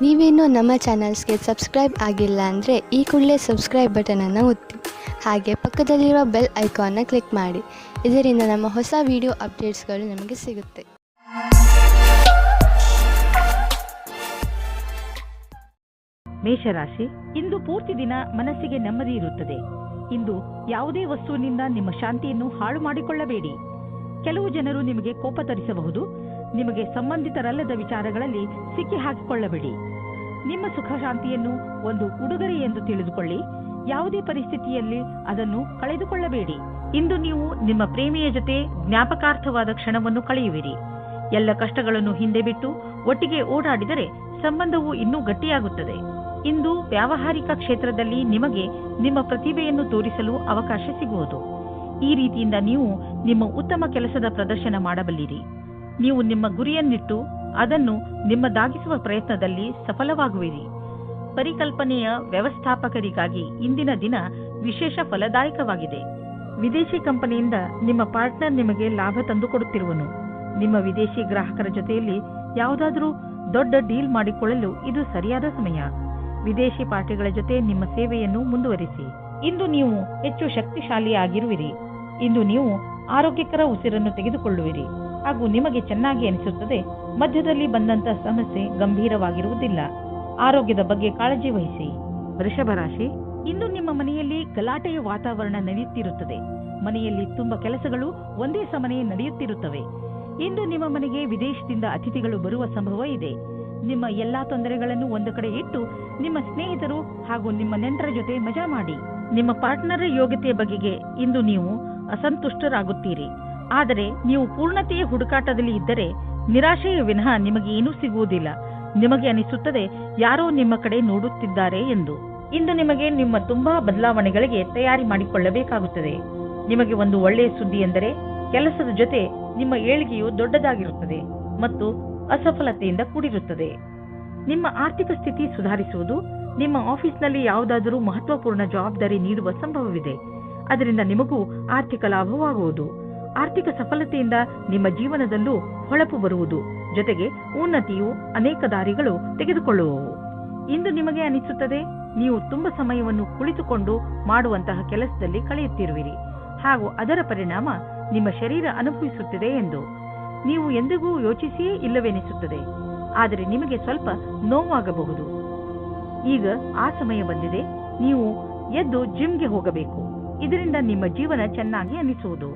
ನೀವೇನೂ ನಮ್ಮ ಚಾನಲ್ಸ್ಗೆ ಸಬ್ಸ್ಕ್ರೈಬ್ ಆಗಿಲ್ಲ ಅಂದರೆ ಈ ಕೂಡಲೇ ಸಬ್ಸ್ಕ್ರೈಬ್ ಬಟನನ್ನು ಒತ್ತಿ. ಹಾಗೆ ಪಕ್ಕದಲ್ಲಿರುವ ಬೆಲ್ ಐಕಾನ್ನ ಕ್ಲಿಕ್ ಮಾಡಿ. ಇದರಿಂದ ನಮ್ಮ ಹೊಸ ವಿಡಿಯೋ ಅಪ್ಡೇಟ್ಸ್ಗಳು ನಿಮಗೆ ಸಿಗುತ್ತೆ. ಮೇಷರಾಶಿ, ಇಂದು ಪೂರ್ತಿ ದಿನ ಮನಸ್ಸಿಗೆ ನೆಮ್ಮದಿ ಇರುತ್ತದೆ. ಇಂದು ಯಾವುದೇ ವಸ್ತುವಿನಿಂದ ನಿಮ್ಮ ಶಾಂತಿಯನ್ನು ಹಾಳು ಮಾಡಿಕೊಳ್ಳಬೇಡಿ. ಕೆಲವು ಜನರು ನಿಮಗೆ ಕೋಪ ತರಿಸಬಹುದು. ನಿಮಗೆ ಸಂಬಂಧಿತರಲ್ಲದ ವಿಚಾರಗಳಲ್ಲಿ ಸಿಕ್ಕಿ ಹಾಕಿಕೊಳ್ಳಬೇಡಿ. ನಿಮ್ಮ ಸುಖ ಶಾಂತಿಯನ್ನು ಒಂದು ಉಡುಗೊರೆ ಎಂದು ತಿಳಿದುಕೊಳ್ಳಿ. ಯಾವುದೇ ಪರಿಸ್ಥಿತಿಯಲ್ಲಿ ಅದನ್ನು ಕಳೆದುಕೊಳ್ಳಬೇಡಿ. ಇಂದು ನೀವು ನಿಮ್ಮ ಪ್ರೇಮಿಯ ಜೊತೆ ಜ್ಞಾಪಕಾರ್ಥವಾದ ಕ್ಷಣವನ್ನು ಕಳೆಯುವಿರಿ. ಎಲ್ಲ ಕಷ್ಟಗಳನ್ನು ಹಿಂದೆ ಬಿಟ್ಟು ಒಟ್ಟಿಗೆ ಓಡಾಡಿದರೆ ಸಂಬಂಧವು ಇನ್ನೂ ಗಟ್ಟಿಯಾಗುತ್ತದೆ. ಇಂದು ವ್ಯಾವಹಾರಿಕ ಕ್ಷೇತ್ರದಲ್ಲಿ ನಿಮಗೆ ನಿಮ್ಮ ಪ್ರತಿಭೆಯನ್ನು ತೋರಿಸಲು ಅವಕಾಶ ಸಿಗುವುದು. ಈ ರೀತಿಯಿಂದ ನೀವು ನಿಮ್ಮ ಉತ್ತಮ ಕೆಲಸದ ಪ್ರದರ್ಶನ ಮಾಡಬಲ್ಲಿರಿ. ನೀವು ನಿಮ್ಮ ಗುರಿಯನ್ನಿಟ್ಟು ಅದನ್ನು ನಿಮ್ಮದಾಗಿಸುವ ಪ್ರಯತ್ನದಲ್ಲಿ ಸಫಲವಾಗುವಿರಿ. ಪರಿಕಲ್ಪನೆಯ ವ್ಯವಸ್ಥಾಪಕರಿಗಾಗಿ ಇಂದಿನ ದಿನ ವಿಶೇಷ ಫಲದಾಯಕವಾಗಿದೆ. ವಿದೇಶಿ ಕಂಪನಿಯಿಂದ ನಿಮ್ಮ ಪಾರ್ಟ್ನರ್ ನಿಮಗೆ ಲಾಭ ತಂದುಕೊಡುತ್ತಿರುವನು. ನಿಮ್ಮ ವಿದೇಶಿ ಗ್ರಾಹಕರ ಜೊತೆಯಲ್ಲಿ ಯಾವುದಾದರೂ ದೊಡ್ಡ ಡೀಲ್ ಮಾಡಿಕೊಳ್ಳಲು ಇದು ಸರಿಯಾದ ಸಮಯ. ವಿದೇಶಿ ಪಾರ್ಟಿಗಳ ಜೊತೆ ನಿಮ್ಮ ಸೇವೆಯನ್ನು ಮುಂದುವರಿಸಿ. ಇಂದು ನೀವು ಹೆಚ್ಚು ಶಕ್ತಿಶಾಲಿಯಾಗಿರುವಿರಿ. ಇಂದು ನೀವು ಆರೋಗ್ಯಕರ ಉಸಿರನ್ನು ತೆಗೆದುಕೊಳ್ಳುವಿರಿ ಹಾಗೂ ನಿಮಗೆ ಚೆನ್ನಾಗಿ ಅನಿಸುತ್ತದೆ. ಮಧ್ಯದಲ್ಲಿ ಬಂದಂತ ಸಮಸ್ಯೆ ಗಂಭೀರವಾಗಿರುವುದಿಲ್ಲ. ಆರೋಗ್ಯದ ಬಗ್ಗೆ ಕಾಳಜಿ ವಹಿಸಿ. ವೃಷಭ ರಾಶಿ, ಇಂದು ನಿಮ್ಮ ಮನೆಯಲ್ಲಿ ಗಲಾಟೆಯ ವಾತಾವರಣ ನಡೆಯುತ್ತಿರುತ್ತದೆ. ಮನೆಯಲ್ಲಿ ತುಂಬಾ ಕೆಲಸಗಳು ಒಂದೇ ಸಮನೆ ನಡೆಯುತ್ತಿರುತ್ತವೆ. ಇಂದು ನಿಮ್ಮ ಮನೆಗೆ ವಿದೇಶದಿಂದ ಅತಿಥಿಗಳು ಬರುವ ಸಂಭವ ಇದೆ. ನಿಮ್ಮ ಎಲ್ಲಾ ತೊಂದರೆಗಳನ್ನು ಒಂದು ಕಡೆ ಇಟ್ಟು ನಿಮ್ಮ ಸ್ನೇಹಿತರು ಹಾಗೂ ನಿಮ್ಮ ನೆಂಟರ ಜೊತೆ ಮಜಾ ಮಾಡಿ. ನಿಮ್ಮ ಪಾರ್ಟ್ನರ್ ಯೋಗ್ಯತೆಯ ಬಗೆಗೆ ಇಂದು ನೀವು ಅಸಂತುಷ್ಟರಾಗುತ್ತೀರಿ. ಆದರೆ ನೀವು ಪೂರ್ಣತೆಯ ಹುಡುಕಾಟದಲ್ಲಿ ಇದ್ದರೆ ನಿರಾಶೆಯ ವಿನಃ ನಿಮಗೆ ಏನೂ ಸಿಗುವುದಿಲ್ಲ. ನಿಮಗೆ ಅನಿಸುತ್ತದೆ ಯಾರೋ ನಿಮ್ಮ ಕಡೆ ನೋಡುತ್ತಿದ್ದಾರೆ ಎಂದು. ಇಂದು ನಿಮಗೆ ನಿಮ್ಮ ತುಂಬಾ ಬದಲಾವಣೆಗಳಿಗೆ ತಯಾರಿ ಮಾಡಿಕೊಳ್ಳಬೇಕಾಗುತ್ತದೆ. ನಿಮಗೆ ಒಂದು ಒಳ್ಳೆಯ ಸುದ್ದಿ ಎಂದರೆ ಕೆಲಸದ ಜೊತೆ ನಿಮ್ಮ ಏಳಿಗೆಯು ದೊಡ್ಡದಾಗಿರುತ್ತದೆ ಮತ್ತು ಅಸಫಲತೆಯಿಂದ ಕೂಡಿರುತ್ತದೆ. ನಿಮ್ಮ ಆರ್ಥಿಕ ಸ್ಥಿತಿ ಸುಧಾರಿಸುವುದು. ನಿಮ್ಮ ಆಫೀಸ್ನಲ್ಲಿ ಯಾವುದಾದರೂ ಮಹತ್ವಪೂರ್ಣ ಜವಾಬ್ದಾರಿ ನೀಡುವ ಸಂಭವವಿದೆ. ಅದರಿಂದ ನಿಮಗೂ ಆರ್ಥಿಕ ಲಾಭವಾಗುವುದು. ಆರ್ಥಿಕ ಸಫಲತೆಯಿಂದ ನಿಮ್ಮ ಜೀವನದಲ್ಲೂ ಹೊಳಪು ಬರುವುದು. ಜೊತೆಗೆ ಉನ್ನತಿಯು ಅನೇಕ ದಾರಿಗಳು ತೆಗೆದುಕೊಳ್ಳುವವು. ಇಂದು ನಿಮಗೆ ಅನಿಸುತ್ತದೆ ನೀವು ತುಂಬಾ ಸಮಯವನ್ನು ಕುಳಿತುಕೊಂಡು ಮಾಡುವಂತಹ ಕೆಲಸದಲ್ಲಿ ಕಳೆಯುತ್ತಿರುವಿರಿ ಹಾಗೂ ಅದರ ಪರಿಣಾಮ ನಿಮ್ಮ ಶರೀರ ಅನುಭವಿಸುತ್ತಿದೆ ಎಂದು. ನೀವು ಎಂದಿಗೂ ಯೋಚಿಸಿಯೇ ಇಲ್ಲವೆನಿಸುತ್ತದೆ. ಆದರೆ ನಿಮಗೆ ಸ್ವಲ್ಪ ನೋವಾಗಬಹುದು. ಈಗ ಆ ಸಮಯ ಬಂದಿದೆ. ನೀವು ಎದ್ದು ಜಿಮ್ಗೆ ಹೋಗಬೇಕು. ಇದರಿಂದ ನಿಮ್ಮ ಜೀವನ ಚೆನ್ನಾಗಿ ಅನಿಸುವುದು.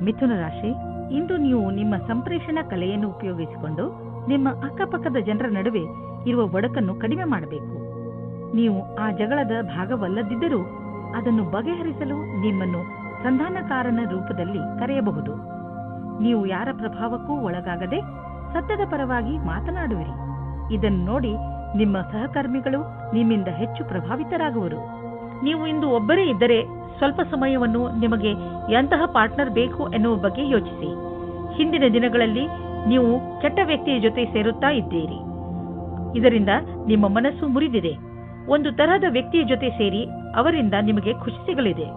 ಮಿಥುನ ರಾಶಿ, ಇಂದು ನೀವು ನಿಮ್ಮ ಸಂಪ್ರೇಷಣಾ ಕಲೆಯನ್ನು ಉಪಯೋಗಿಸಿಕೊಂಡು ನಿಮ್ಮ ಅಕ್ಕಪಕ್ಕದ ಜನರ ನಡುವೆ ಇರುವ ಒಡಕನ್ನು ಕಡಿಮೆ ಮಾಡಬೇಕು. ನೀವು ಆ ಜಗಳದ ಭಾಗವಲ್ಲದಿದ್ದರೂ ಅದನ್ನು ಬಗೆಹರಿಸಲು ನಿಮ್ಮನ್ನು ಸಂಧಾನಕಾರನ ರೂಪದಲ್ಲಿ ಕರೆಯಬಹುದು. ನೀವು ಯಾರ ಪ್ರಭಾವಕ್ಕೂ ಒಳಗಾಗದೆ ಸತ್ಯದ ಪರವಾಗಿ ಮಾತನಾಡುವಿರಿ. ಇದನ್ನು ನೋಡಿ ನಿಮ್ಮ ಸಹಕರ್ಮಿಗಳು ನಿಮ್ಮಿಂದ ಹೆಚ್ಚು ಪ್ರಭಾವಿತರಾಗುವರು. ನೀವು ಇಂದು ಒಬ್ಬರೇ ಇದ್ದರೆ ಸ್ವಲ್ಪ ಸಮಯವನ್ನು ನಿಮಗೆ ಎಂತಹ ಪಾರ್ಟ್ನರ್ ಬೇಕು ಎನ್ನುವ ಬಗ್ಗೆ ಯೋಚಿಸಿ. ಹಿಂದಿನ ದಿನಗಳಲ್ಲಿ ನೀವು ಕೆಟ್ಟ ವ್ಯಕ್ತಿಯ ಜೊತೆ ಸೇರುತ್ತಾ ಇದ್ದೀರಿ. ಇದರಿಂದ ನಿಮ್ಮ ಮನಸ್ಸು ಮುರಿದಿದೆ. ಒಂದು ತರಹದ ವ್ಯಕ್ತಿಯ ಜೊತೆ ಸೇರಿ ಅವರಿಂದ ನಿಮಗೆ ಖುಷಿ ಸಿಗಲಿದೆ.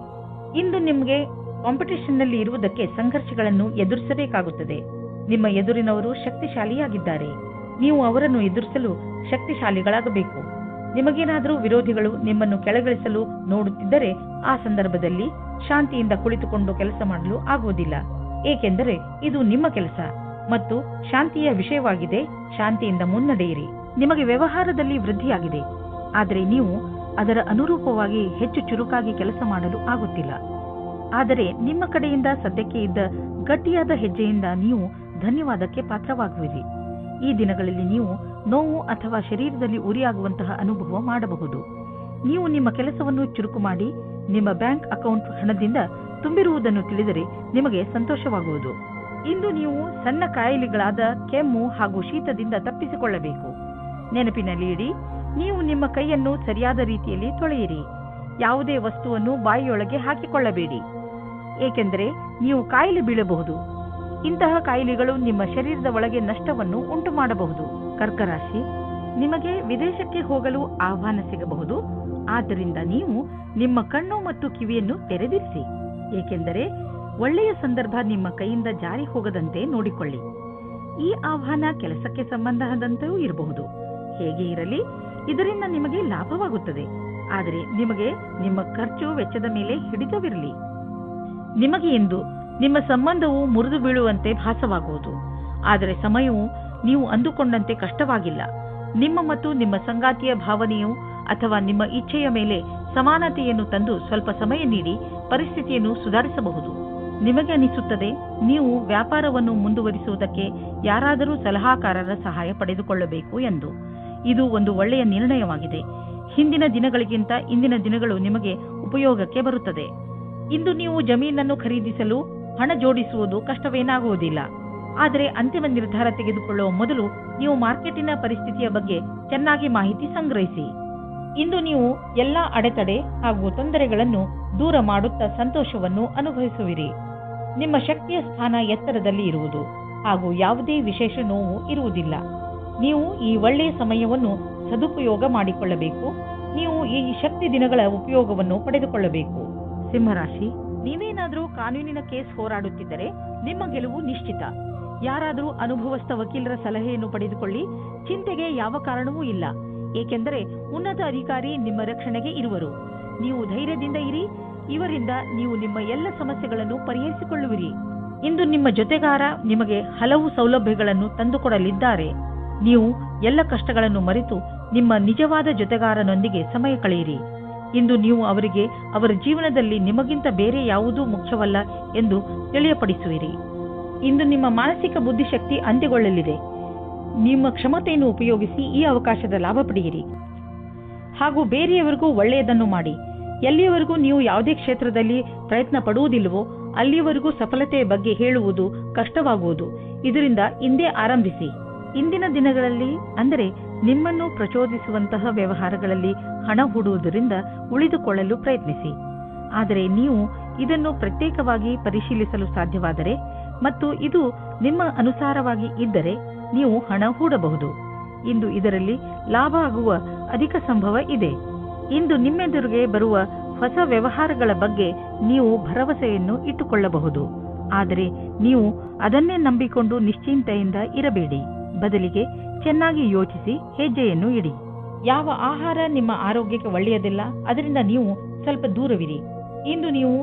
ಇಂದು ನಿಮಗೆ ಕಾಂಪಿಟೇಷನ್ನಲ್ಲಿ ಇರುವುದಕ್ಕೆ ಸಂಘರ್ಷಗಳನ್ನು ಎದುರಿಸಬೇಕಾಗುತ್ತದೆ. ನಿಮ್ಮ ಎದುರಿನವರು ಶಕ್ತಿಶಾಲಿಯಾಗಿದ್ದಾರೆ. ನೀವು ಅವರನ್ನು ಎದುರಿಸಲು ಶಕ್ತಿಶಾಲಿಗಳಾಗಬೇಕು. ನಿಮಗೇನಾದರೂ ವಿರೋಧಿಗಳು ನಿಮ್ಮನ್ನು ಕೆಳಗಿಳಿಸಲು ನೋಡುತ್ತಿದ್ದರೆ ಆ ಸಂದರ್ಭದಲ್ಲಿ ಶಾಂತಿಯಿಂದ ಕುಳಿತುಕೊಂಡು ಕೆಲಸ ಮಾಡಲು ಆಗುವುದಿಲ್ಲ. ಏಕೆಂದರೆ ಇದು ನಿಮ್ಮ ಕೆಲಸ ಮತ್ತು ಶಾಂತಿಯ ವಿಷಯವಾಗಿದೆ. ಶಾಂತಿಯಿಂದ ಮುನ್ನಡೆಯಿರಿ. ನಿಮಗೆ ವ್ಯವಹಾರದಲ್ಲಿ ವೃದ್ಧಿಯಾಗಿದೆ. ಆದರೆ ನೀವು ಅದರ ಅನುರೂಪವಾಗಿ ಹೆಚ್ಚು ಚುರುಕಾಗಿ ಕೆಲಸ ಮಾಡಲು ಆಗುತ್ತಿಲ್ಲ. ಆದರೆ ನಿಮ್ಮ ಕಡೆಯಿಂದ ಸದ್ಯಕ್ಕೆ ಇದ್ದ ಗಟ್ಟಿಯಾದ ಹೆಜ್ಜೆಯಿಂದ ನೀವು ಧನ್ಯವಾದಕ್ಕೆ ಪಾತ್ರವಾಗುವಿರಿ. ಈ ದಿನಗಳಲ್ಲಿ ನೀವು ನೋವು ಅಥವಾ ಶರೀರದಲ್ಲಿ ಉರಿಯಾಗುವಂತಹ ಅನುಭವ ಮಾಡಬಹುದು. ನೀವು ನಿಮ್ಮ ಕೆಲಸವನ್ನು ಚುರುಕು ಮಾಡಿ ನಿಮ್ಮ ಬ್ಯಾಂಕ್ ಅಕೌಂಟ್ ಹಣದಿಂದ ತುಂಬಿರುವುದನ್ನು ತಿಳಿದರೆ ನಿಮಗೆ ಸಂತೋಷವಾಗುವುದು. ಇಂದು ನೀವು ಸಣ್ಣ ಕಾಯಿಲೆಗಳಾದ ಕೆಮ್ಮು ಹಾಗೂ ಶೀತದಿಂದ ತಪ್ಪಿಸಿಕೊಳ್ಳಬೇಕು. ನೆನಪಿನಲ್ಲಿ ಇಡಿ, ನೀವು ನಿಮ್ಮ ಕೈಯನ್ನು ಸರಿಯಾದ ರೀತಿಯಲ್ಲಿ ತೊಳೆಯಿರಿ. ಯಾವುದೇ ವಸ್ತುವನ್ನು ಬಾಯಿಯೊಳಗೆ ಹಾಕಿಕೊಳ್ಳಬೇಡಿ. ಏಕೆಂದರೆ ನೀವು ಕಾಯಿಲೆ ಬೀಳಬಹುದು. ಇಂತಹ ಕಾಯಿಲೆಗಳು ನಿಮ್ಮ ಶರೀರದ ಒಳಗೆ ನಷ್ಟವನ್ನು ಉಂಟು ಮಾಡಬಹುದು. ಕರ್ಕರಾಶಿ, ನಿಮಗೆ ವಿದೇಶಕ್ಕೆ ಹೋಗಲು ಆಹ್ವಾನ ಸಿಗಬಹುದು. ಆದ್ದರಿಂದ ನೀವು ನಿಮ್ಮ ಕಣ್ಣು ಮತ್ತು ಕಿವಿಯನ್ನು ತೆರೆದಿರಿಸಿ. ಏಕೆಂದರೆ ಒಳ್ಳೆಯ ಸಂದರ್ಭ ನಿಮ್ಮ ಕೈಯಿಂದ ಜಾರಿ ಹೋಗದಂತೆ ನೋಡಿಕೊಳ್ಳಿ. ಈ ಆಹ್ವಾನ ಕೆಲಸಕ್ಕೆ ಸಂಬಂಧದಂತೆಯೂ ಇರಬಹುದು. ಹೇಗೆ ಇರಲಿ, ಇದರಿಂದ ನಿಮಗೆ ಲಾಭವಾಗುತ್ತದೆ. ಆದರೆ ನಿಮಗೆ ನಿಮ್ಮ ಖರ್ಚು ವೆಚ್ಚದ ಮೇಲೆ ಹಿಡಿತವಿರಲಿ. ನಿಮಗೆ ಎಂದು ನಿಮ್ಮ ಸಂಬಂಧವು ಮುರಿದು ಬೀಳುವಂತೆ ಭಾಸವಾಗುವುದು. ಆದರೆ ಸಮಯವು ನೀವು ಅಂದುಕೊಂಡಂತೆ ಕಷ್ಟವಾಗಿಲ್ಲ. ನಿಮ್ಮ ಮತ್ತು ನಿಮ್ಮ ಸಂಗಾತಿಯ ಭಾವನೆಯು ಅಥವಾ ನಿಮ್ಮ ಇಚ್ಛೆಯ ಮೇಲೆ ಸಮಾನತೆಯನ್ನು ತಂದು ಸ್ವಲ್ಪ ಸಮಯ ನೀಡಿ ಪರಿಸ್ಥಿತಿಯನ್ನು ಸುಧಾರಿಸಬಹುದು. ನಿಮಗೆ ಅನಿಸುತ್ತದೆ ನೀವು ವ್ಯಾಪಾರವನ್ನು ಮುಂದುವರಿಸುವುದಕ್ಕೆ ಯಾರಾದರೂ ಸಲಹಾಕಾರರ ಸಹಾಯ ಪಡೆದುಕೊಳ್ಳಬೇಕು ಎಂದು. ಇದು ಒಂದು ಒಳ್ಳೆಯ ನಿರ್ಣಯವಾಗಿದೆ. ಹಿಂದಿನ ದಿನಗಳಿಗಿಂತ ಇಂದಿನ ದಿನಗಳು ನಿಮಗೆ ಉಪಯೋಗಕ್ಕೆ ಬರುತ್ತದೆ. ಇಂದು ನೀವು ಜಮೀನನ್ನು ಖರೀದಿಸಲು ಹಣ ಜೋಡಿಸುವುದು ಕಷ್ಟವೇನಾಗುವುದಿಲ್ಲ. ಆದರೆ ಅಂತಿಮ ನಿರ್ಧಾರ ತೆಗೆದುಕೊಳ್ಳುವ ಮೊದಲು ನೀವು ಮಾರ್ಕೆಟಿನ ಪರಿಸ್ಥಿತಿಯ ಬಗ್ಗೆ ಚೆನ್ನಾಗಿ ಮಾಹಿತಿ ಸಂಗ್ರಹಿಸಿ. ಇಂದು ನೀವು ಎಲ್ಲಾ ಅಡೆತಡೆ ಹಾಗೂ ತೊಂದರೆಗಳನ್ನು ದೂರ ಮಾಡುತ್ತಾ ಸಂತೋಷವನ್ನು ಅನುಭವಿಸುವಿರಿ. ನಿಮ್ಮ ಶಕ್ತಿಯ ಸ್ಥಾನ ಎತ್ತರದಲ್ಲಿ ಇರುವುದು ಹಾಗೂ ಯಾವುದೇ ವಿಶೇಷ ನೋವು ಇರುವುದಿಲ್ಲ. ನೀವು ಈ ಒಳ್ಳೆಯ ಸಮಯವನ್ನು ಸದುಪಯೋಗ ಮಾಡಿಕೊಳ್ಳಬೇಕು. ನೀವು ಈ ಶಕ್ತಿ ದಿನಗಳ ಉಪಯೋಗವನ್ನು ಪಡೆದುಕೊಳ್ಳಬೇಕು. ಸಿಂಹರಾಶಿ, ನೀವೇನಾದರೂ ಕಾನೂನಿನ ಕೇಸ್ ಹೋರಾಡುತ್ತಿದ್ದರೆ ನಿಮ್ಮ ಗೆಲುವು ನಿಶ್ಚಿತ. ಯಾರಾದರೂ ಅನುಭವಸ್ಥ ವಕೀಲರ ಸಲಹೆಯನ್ನು ಪಡೆದುಕೊಳ್ಳಿ. ಚಿಂತೆಗೆ ಯಾವ ಕಾರಣವೂ ಇಲ್ಲ, ಏಕೆಂದರೆ ಉನ್ನತ ಅಧಿಕಾರಿ ನಿಮ್ಮ ರಕ್ಷಣೆಗೆ ಇರುವರು. ನೀವು ಧೈರ್ಯದಿಂದ ಇರಿ. ಇವರಿಂದ ನೀವು ನಿಮ್ಮ ಎಲ್ಲ ಸಮಸ್ಯೆಗಳನ್ನು ಪರಿಹರಿಸಿಕೊಳ್ಳುವಿರಿ. ಇಂದು ನಿಮ್ಮ ಜೊತೆಗಾರ ನಿಮಗೆ ಹಲವು ಸೌಲಭ್ಯಗಳನ್ನು ತಂದುಕೊಡಲಿದ್ದಾರೆ. ನೀವು ಎಲ್ಲ ಕಷ್ಟಗಳನ್ನು ಮರೆತು ನಿಮ್ಮ ನಿಜವಾದ ಜೊತೆಗಾರನೊಂದಿಗೆ ಸಮಯ ಕಳೆಯಿರಿ. ಇಂದು ನೀವು ಅವರಿಗೆ ಅವರ ಜೀವನದಲ್ಲಿ ನಿಮಗಿಂತ ಬೇರೆ ಯಾವುದೂ ಮುಖ್ಯವಲ್ಲ ಎಂದು ತಿಳಿಯಪಡಿಸುವಿರಿ. ಇಂದು ನಿಮ್ಮ ಮಾನಸಿಕ ಬುದ್ಧಿಶಕ್ತಿ ಅಂತ್ಯಗೊಳ್ಳಲಿದೆ. ನಿಮ್ಮ ಕ್ಷಮತೆಯನ್ನು ಉಪಯೋಗಿಸಿ ಈ ಅವಕಾಶದ ಲಾಭ ಪಡೆಯಿರಿ ಹಾಗೂ ಬೇರೆಯವರಿಗೂ ಒಳ್ಳೆಯದನ್ನು ಮಾಡಿ. ಎಲ್ಲಿಯವರೆಗೂ ನೀವು ಯಾವುದೇ ಕ್ಷೇತ್ರದಲ್ಲಿ ಪ್ರಯತ್ನ ಪಡುವುದಿಲ್ಲವೋ ಅಲ್ಲಿಯವರೆಗೂ ಸಫಲತೆಯ ಬಗ್ಗೆ ಹೇಳುವುದು ಕಷ್ಟವಾಗುವುದು. ಇದರಿಂದ ಇಂದೇ ಆರಂಭಿಸಿ. ಇಂದಿನ ದಿನಗಳಲ್ಲಿ ಅಂದರೆ ನಿಮ್ಮನ್ನು ಪ್ರಚೋದಿಸುವಂತಹ ವ್ಯವಹಾರಗಳಲ್ಲಿ ಹಣ ಹೂಡುವುದರಿಂದ ಉಳಿದುಕೊಳ್ಳಲು ಪ್ರಯತ್ನಿಸಿ. ಆದರೆ ನೀವು ಇದನ್ನು ಪ್ರತ್ಯೇಕವಾಗಿ ಪರಿಶೀಲಿಸಲು ಸಾಧ್ಯವಾದರೆ ಮತ್ತು ಇದು ನಿಮ್ಮ ಅನುಸಾರವಾಗಿ ಇದ್ದರೆ ನೀವು ಹಣ ಹೂಡಬಹುದು. ಇಂದು ಇದರಲ್ಲಿ ಲಾಭ ಆಗುವ ಅಧಿಕ ಸಂಭವ ಇದೆ. ಇಂದು ನಿಮ್ಮೆದುರಿಗೆ ಬರುವ ಹೊಸ ವ್ಯವಹಾರಗಳ ಬಗ್ಗೆ ನೀವು ಭರವಸೆಯನ್ನು ಇಟ್ಟುಕೊಳ್ಳಬಹುದು. ಆದರೆ ನೀವು ಅದನ್ನೇ ನಂಬಿಕೊಂಡು ನಿಶ್ಚಿಂತೆಯಿಂದ ಇರಬೇಡಿ. ಬದಲಿಗೆ ಚೆನ್ನಾಗಿ ಯೋಚಿಸಿ ಹೆಜ್ಜೆಯನ್ನು ಇಡಿ. ಯಾವ ಆಹಾರ ನಿಮ್ಮ ಆರೋಗ್ಯಕ್ಕೆ ಒಳ್ಳೆಯದಿಲ್ಲ, ಅದರಿಂದ ನೀವು ಸ್ವಲ್ಪ ದೂರವಿರಿ. ಇಂದು ನೀವು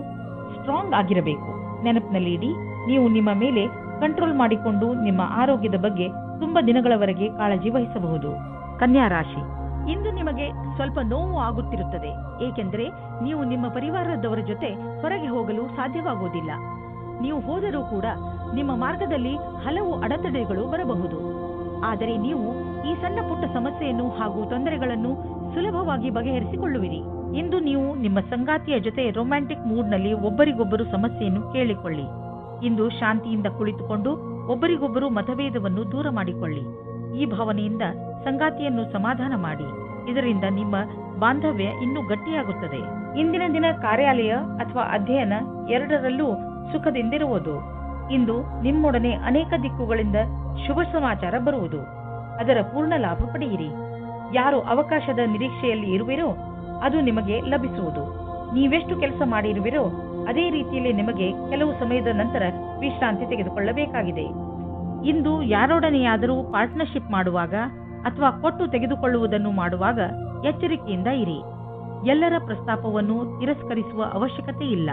ಸ್ಟ್ರಾಂಗ್ ಆಗಿರಬೇಕು. ನೆನಪಿನಲ್ಲಿ ಇಡಿ, ನೀವು ನಿಮ್ಮ ಮೇಲೆ ಕಂಟ್ರೋಲ್ ಮಾಡಿಕೊಂಡು ನಿಮ್ಮ ಆರೋಗ್ಯದ ಬಗ್ಗೆ ತುಂಬಾ ದಿನಗಳವರೆಗೆ ಕಾಳಜಿ ವಹಿಸಬಹುದು. ಕನ್ಯಾ ರಾಶಿ, ಇಂದು ನಿಮಗೆ ಸ್ವಲ್ಪ ನೋವು ಆಗುತ್ತಿರುತ್ತದೆ, ಏಕೆಂದರೆ ನೀವು ನಿಮ್ಮ ಪರಿವಾರದವರ ಜೊತೆ ಹೊರಗೆ ಹೋಗಲು ಸಾಧ್ಯವಾಗುವುದಿಲ್ಲ. ನೀವು ಹೋದರೂ ಕೂಡ ನಿಮ್ಮ ಮಾರ್ಗದಲ್ಲಿ ಹಲವು ಅಡೆತಡೆಗಳು ಬರಬಹುದು. ಆದರೆ ನೀವು ಈ ಸಣ್ಣ ಪುಟ್ಟ ಸಮಸ್ಯೆಯನ್ನು ಹಾಗೂ ತೊಂದರೆಗಳನ್ನು ಸುಲಭವಾಗಿ ಬಗೆಹರಿಸಿಕೊಳ್ಳುವಿರಿ. ಇಂದು ನೀವು ನಿಮ್ಮ ಸಂಗಾತಿಯ ಜೊತೆ ರೊಮ್ಯಾಂಟಿಕ್ ಮೂಡ್ನಲ್ಲಿ ಒಬ್ಬರಿಗೊಬ್ಬರು ಸಮಸ್ಯೆಯನ್ನು ಕೇಳಿಕೊಳ್ಳಿ. ಇಂದು ಶಾಂತಿಯಿಂದ ಕುಳಿತುಕೊಂಡು ಒಬ್ಬರಿಗೊಬ್ಬರು ಮತಭೇದವನ್ನು ದೂರ ಮಾಡಿಕೊಳ್ಳಿ. ಈ ಭಾವನೆಯಿಂದ ಸಂಗಾತಿಯನ್ನು ಸಮಾಧಾನ ಮಾಡಿ. ಇದರಿಂದ ನಿಮ್ಮ ಬಾಂಧವ್ಯ ಇನ್ನೂ ಗಟ್ಟಿಯಾಗುತ್ತದೆ. ಇಂದಿನ ದಿನ ಕಾರ್ಯಾಲಯ ಅಥವಾ ಅಧ್ಯಯನ ಎರಡರಲ್ಲೂ ಸುಖದಿಂದಿರುವುದು. ಇಂದು ನಿಮ್ಮೊಡನೆ ಅನೇಕ ದಿಕ್ಕುಗಳಿಂದ ಶುಭ ಸಮಾಚಾರ ಬರುವುದು. ಅದರ ಪೂರ್ಣ ಲಾಭ ಪಡೆಯಿರಿ. ಯಾರು ಅವಕಾಶದ ನಿರೀಕ್ಷೆಯಲ್ಲಿ ಇರುವಿರೋ ಅದು ನಿಮಗೆ ಲಭಿಸುವುದು. ನೀವೆಷ್ಟು ಕೆಲಸ ಮಾಡಿರುವಿರೋ ಅದೇ ರೀತಿಯಲ್ಲಿ ನಿಮಗೆ ಕೆಲವು ಸಮಯದ ನಂತರ ವಿಶ್ರಾಂತಿ ತೆಗೆದುಕೊಳ್ಳಬೇಕಾಗಿದೆ. ಇಂದು ಯಾರೊಡನೆಯಾದರೂ ಪಾರ್ಟ್ನರ್ಶಿಪ್ ಮಾಡುವಾಗ ಅಥವಾ ಕೊಟ್ಟು ತೆಗೆದುಕೊಳ್ಳುವುದನ್ನು ಮಾಡುವಾಗ ಎಚ್ಚರಿಕೆಯಿಂದ ಇರಿ. ಎಲ್ಲರ ಪ್ರಸ್ತಾಪವನ್ನು ತಿರಸ್ಕರಿಸುವ ಅವಶ್ಯಕತೆ ಇಲ್ಲ.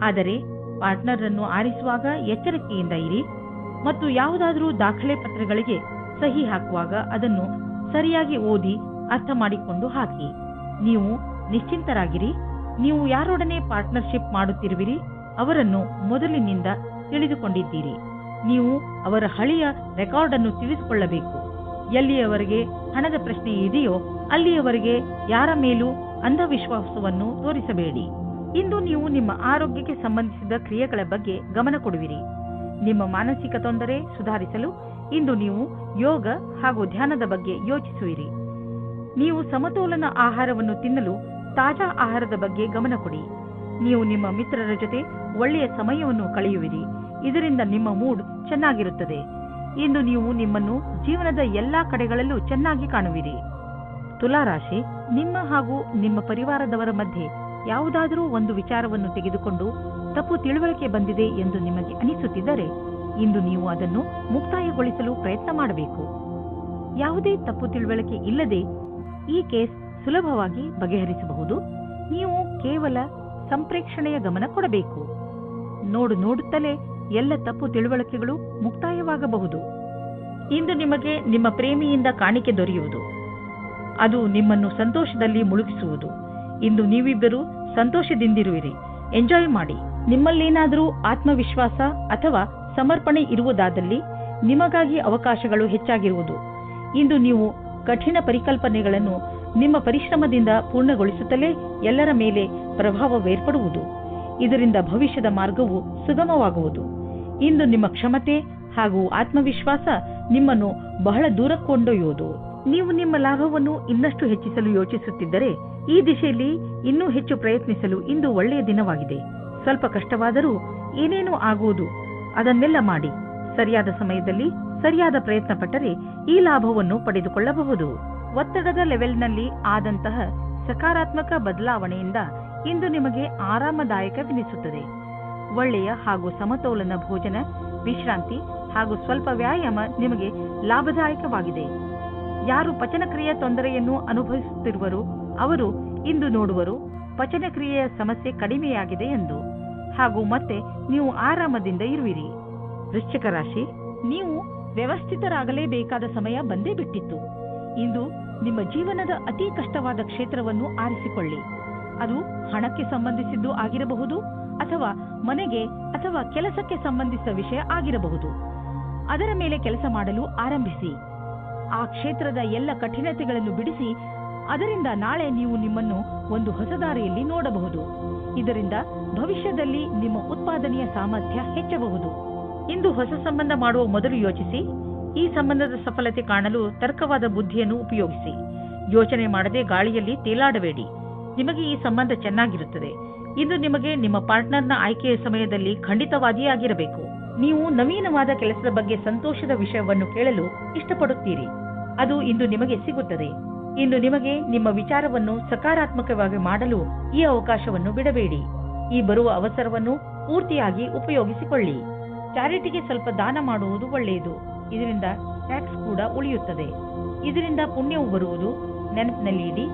ಆದರೆ ಪಾರ್ಟ್ನರ್ ಅನ್ನು ಆರಿಸುವಾಗ ಎಚ್ಚರಿಕೆಯಿಂದ ಇರಿ ಮತ್ತು ಯಾವುದಾದರೂ ದಾಖಲೆ ಪತ್ರಗಳಿಗೆ ಸಹಿ ಹಾಕುವಾಗ ಅದನ್ನು ಸರಿಯಾಗಿ ಓದಿ ಅರ್ಥ ಮಾಡಿಕೊಂಡು ಹಾಕಿ. ನೀವು ನಿಶ್ಚಿಂತರಾಗಿರಿ. ನೀವು ಯಾರೊಡನೆ ಪಾರ್ಟ್ನರ್ಶಿಪ್ ಮಾಡುತ್ತಿರುವಿರಿ ಅವರನ್ನು ಮೊದಲಿನಿಂದ ತಿಳಿದುಕೊಂಡಿದ್ದೀರಿ. ನೀವು ಅವರ ಹಳೆಯ ರೆಕಾರ್ಡ್ ಅನ್ನು ತಿಳಿದುಕೊಳ್ಳಬೇಕು. ಎಲ್ಲಿಯವರೆಗೆ ಹಣದ ಪ್ರಶ್ನೆ ಇದೆಯೋ ಅಲ್ಲಿಯವರೆಗೆ ಯಾರ ಮೇಲೂ ಅಂಧವಿಶ್ವಾಸವನ್ನು ತೋರಿಸಬೇಡಿ. ಇಂದು ನೀವು ನಿಮ್ಮ ಆರೋಗ್ಯಕ್ಕೆ ಸಂಬಂಧಿಸಿದ ಕ್ರಿಯೆಗಳ ಬಗ್ಗೆ ಗಮನ ಕೊಡುವಿರಿ. ನಿಮ್ಮ ಮಾನಸಿಕ ತೊಂದರೆ ಸುಧಾರಿಸಲು ಇಂದು ನೀವು ಯೋಗ ಹಾಗೂ ಧ್ಯಾನದ ಬಗ್ಗೆ ಯೋಚಿಸುವಿರಿ. ನೀವು ಸಮತೋಲನ ಆಹಾರವನ್ನು ತಿನ್ನಲು ತಾಜಾ ಆಹಾರದ ಬಗ್ಗೆ ಗಮನ ಕೊಡಿ. ನೀವು ನಿಮ್ಮ ಮಿತ್ರರ ಜೊತೆ ಒಳ್ಳೆಯ ಸಮಯವನ್ನು ಕಳೆಯುವಿರಿ. ಇದರಿಂದ ನಿಮ್ಮ ಮೂಡ್ ಚೆನ್ನಾಗಿರುತ್ತದೆ. ಇಂದು ನೀವು ನಿಮ್ಮನ್ನು ಜೀವನದ ಎಲ್ಲಾ ಕಡೆಗಳಲ್ಲೂ ಚೆನ್ನಾಗಿ ಕಾಣುವಿರಿ. ತುಲಾರಾಶಿ, ನಿಮ್ಮ ಹಾಗೂ ನಿಮ್ಮ ಪರಿವಾರದವರ ಮಧ್ಯೆ ಯಾವುದಾದರೂ ಒಂದು ವಿಚಾರವನ್ನು ತೆಗೆದುಕೊಂಡು ತಪ್ಪು ತಿಳುವಳಿಕೆ ಬಂದಿದೆ ಎಂದು ನಿಮಗೆ ಅನಿಸುತ್ತಿದ್ದರೆ ಇಂದು ನೀವು ಅದನ್ನು ಮುಕ್ತಾಯಗೊಳಿಸಲು ಪ್ರಯತ್ನ ಮಾಡಬೇಕು. ಯಾವುದೇ ತಪ್ಪು ತಿಳುವಳಿಕೆ ಇಲ್ಲದೆ ಈ ಕೇಸ್ ಸುಲಭವಾಗಿ ಬಗೆಹರಿಸಬಹುದು. ನೀವು ಕೇವಲ ಸಂಪ್ರೇಕ್ಷಣೆಯ ಗಮನ ಕೊಡಬೇಕು. ನೋಡುತ್ತಲೇ ಎಲ್ಲ ತಪ್ಪು ತಿಳುವಳಿಕೆಗಳು ಮುಕ್ತಾಯವಾಗಬಹುದು. ಇಂದು ನಿಮಗೆ ನಿಮ್ಮ ಪ್ರೇಮಿಯಿಂದ ಕಾಣಿಕೆ ದೊರೆಯುವುದು. ಅದು ನಿಮ್ಮನ್ನು ಸಂತೋಷದಲ್ಲಿ ಮುಳುಗಿಸುವುದು. ಇಂದು ನೀವಿಬ್ಬರು ಸಂತೋಷದಿಂದಿರುವಿರಿ. ಎಂಜಾಯ್ ಮಾಡಿ. ನಿಮ್ಮಲ್ಲೇನಾದರೂ ಆತ್ಮವಿಶ್ವಾಸ ಅಥವಾ ಸಮರ್ಪಣೆ ಇರುವುದಾದಲ್ಲಿ ನಿಮಗಾಗಿ ಅವಕಾಶಗಳು ಹೆಚ್ಚಾಗಿರುವುದು. ಇಂದು ನೀವು ಕಠಿಣ ಪರಿಕಲ್ಪನೆಗಳನ್ನು ನಿಮ್ಮ ಪರಿಶ್ರಮದಿಂದ ಪೂರ್ಣಗೊಳಿಸುತ್ತಲೇ ಎಲ್ಲರ ಮೇಲೆ ಪ್ರಭಾವವೇರ್ಪಡುವುದು. ಇದರಿಂದ ಭವಿಷ್ಯದ ಮಾರ್ಗವು ಸುಗಮವಾಗುವುದು. ಇಂದು ನಿಮ್ಮ ಕ್ಷಮತೆ ಹಾಗೂ ಆತ್ಮವಿಶ್ವಾಸ ನಿಮ್ಮನ್ನು ಬಹಳ ದೂರ ಕೊಂಡೊಯ್ಯುವುದು. ನೀವು ನಿಮ್ಮ ಲಾಭವನ್ನು ಇನ್ನಷ್ಟು ಹೆಚ್ಚಿಸಲು ಯೋಚಿಸುತ್ತಿದ್ದರೆ ಈ ದಿಶೆಯಲ್ಲಿ ಇನ್ನೂ ಹೆಚ್ಚು ಪ್ರಯತ್ನಿಸಲು ಇಂದು ಒಳ್ಳೆಯ ದಿನವಾಗಿದೆ. ಸ್ವಲ್ಪ ಕಷ್ಟವಾದರೂ ಏನೇನೂ ಆಗುವುದು, ಅದನ್ನೆಲ್ಲ ಮಾಡಿ ಸರಿಯಾದ ಸಮಯದಲ್ಲಿ ಸರಿಯಾದ ಪ್ರಯತ್ನ ಪಟ್ಟರೆ ಈ ಲಾಭವನ್ನು ಪಡೆದುಕೊಳ್ಳಬಹುದು. ಒತ್ತಡದ ಲೆವೆಲ್ನಲ್ಲಿ ಆದಂತಹ ಸಕಾರಾತ್ಮಕ ಬದಲಾವಣೆಯಿಂದ ಇಂದು ನಿಮಗೆ ಆರಾಮದಾಯಕವೆನಿಸುತ್ತದೆ. ಒಳ್ಳೆಯ ಹಾಗೂ ಸಮತೋಲನ ಭೋಜನ, ವಿಶ್ರಾಂತಿ ಹಾಗೂ ಸ್ವಲ್ಪ ವ್ಯಾಯಾಮ ನಿಮಗೆ ಲಾಭದಾಯಕವಾಗಿದೆ. ಯಾರು ಪಚನಕ್ರಿಯೆಯ ತೊಂದರೆಯನ್ನು ಅನುಭವಿಸುತ್ತಿರುವರು ಅವರು ಇಂದು ನೋಡುವರು ಪಚನಕ್ರಿಯೆಯ ಸಮಸ್ಯೆ ಕಡಿಮೆಯಾಗಿದೆ ಎಂದು, ಹಾಗೂ ಮತ್ತೆ ನೀವು ಆರಾಮದಿಂದ ಇರುವಿರಿ. ವೃಶ್ಚಿಕ ರಾಶಿ, ನೀವು ವ್ಯವಸ್ಥಿತರಾಗಲೇಬೇಕಾದ ಸಮಯ ಬಂದೇ ಬಿಟ್ಟಿತ್ತು. ಇಂದು ನಿಮ್ಮ ಜೀವನದ ಅತಿ ಕಷ್ಟವಾದ ಕ್ಷೇತ್ರವನ್ನು ಆರಿಸಿಕೊಳ್ಳಿ. ಅದು ಹಣಕ್ಕೆ ಸಂಬಂಧಿಸಿದ್ದು ಆಗಿರಬಹುದು ಅಥವಾ ಮನೆಗೆ ಅಥವಾ ಕೆಲಸಕ್ಕೆ ಸಂಬಂಧಿಸಿದ ವಿಷಯ ಆಗಿರಬಹುದು. ಅದರ ಮೇಲೆ ಕೆಲಸ ಮಾಡಲು ಆರಂಭಿಸಿ. ಆ ಕ್ಷೇತ್ರದ ಎಲ್ಲ ಕಠಿಣತೆಗಳನ್ನು ಬಿಡಿಸಿ ಅದರಿಂದ ನಾಳೆ ನೀವು ನಿಮ್ಮನ್ನು ಒಂದು ಹೊಸ ದಾರಿಯಲ್ಲಿ ನೋಡಬಹುದು. ಇದರಿಂದ ಭವಿಷ್ಯದಲ್ಲಿ ನಿಮ್ಮ ಉತ್ಪಾದನೆಯ ಸಾಮರ್ಥ್ಯ ಹೆಚ್ಚಬಹುದು. ಇಂದು ಹೊಸ ಸಂಬಂಧ ಮಾಡುವ ಮೊದಲು ಯೋಚಿಸಿ. ಈ ಸಂಬಂಧದ ಸಫಲತೆ ಕಾಣಲು ತರ್ಕವಾದ ಬುದ್ಧಿಯನ್ನು ಉಪಯೋಗಿಸಿ. ಯೋಚನೆ ಮಾಡದೆ ಗಾಳಿಯಲ್ಲಿ ತೇಲಾಡಬೇಡಿ. ನಿಮಗೆ ಈ ಸಂಬಂಧ ಚೆನ್ನಾಗಿರುತ್ತದೆ. ಇಂದು ನಿಮಗೆ ನಿಮ್ಮ ಪಾರ್ಟ್ನರ್ನ ಆಯ್ಕೆಯ ಸಮಯದಲ್ಲಿ ಖಂಡಿತವಾದಿಯಾಗಿರಬೇಕು. ನೀವು ನವೀನವಾದ ಕೆಲಸದ ಬಗ್ಗೆ ಸಂತೋಷದ ವಿಷಯವನ್ನು ಕೇಳಲು ಇಷ್ಟಪಡುತ್ತೀರಿ. ಅದು ಇಂದು ನಿಮಗೆ ಸಿಗುತ್ತದೆ. ಇಂದು ನಿಮಗೆ ನಿಮ್ಮ ವಿಚಾರವನ್ನು ಸಕಾರಾತ್ಮಕವಾಗಿ ಮಾಡಲು ಈ ಅವಕಾಶವನ್ನು ಬಿಡಬೇಡಿ. ಈ ಬರುವ ಅವಸರವನ್ನು ಪೂರ್ತಿಯಾಗಿ ಉಪಯೋಗಿಸಿಕೊಳ್ಳಿ. ಚಾರಿಟಿಗೆ ಸ್ವಲ್ಪ ದಾನ ಮಾಡುವುದು ಒಳ್ಳೆಯದು. ಇದರಿಂದ ಟ್ಯಾಕ್ಸ್ ಕೂಡ ಉಳಿಯುತ್ತದೆ. ಇದರಿಂದ ಪುಣ್ಯವು ಬರುವುದು. ನೆನಪಿನಲ್ಲಿಡಿ,